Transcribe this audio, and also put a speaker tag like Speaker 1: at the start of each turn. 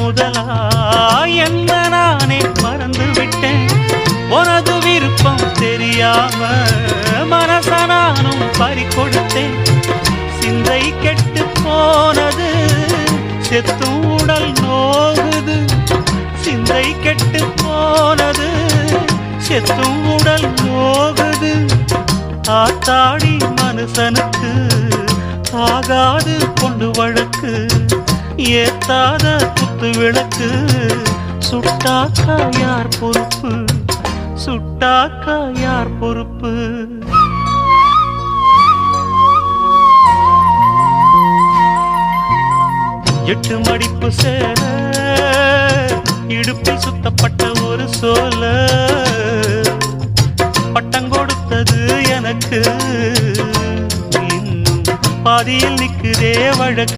Speaker 1: முதலா என்ன நானே மறந்து விட்டேன். உனது விருப்பம் தெரியாம மனச நானும் பறிகொடுத்தேன். சிந்தை கெட்டு போனது செத்தும் உடல் நோகுது. சிந்தை கெட்டு போனது செத்தும் உடல் நோகுது. ஆத்தாடி மனுஷனுக்கு ஆகாது கொண்டு வழக்கு. ஏத்தாத குத்து விளக்கு சுட்டாக்கா யார் பொறுப்பு? சுட்டாக்கா யார் பொறுப்பு? எட்டு மடிப்பு சேர இடுப்பில் சுத்தப்பட்ட ஒரு சோல பட்டம் கொடுத்தது எனக்கு. இன்னும் பாதியில் நிற்குதே வழக்கு.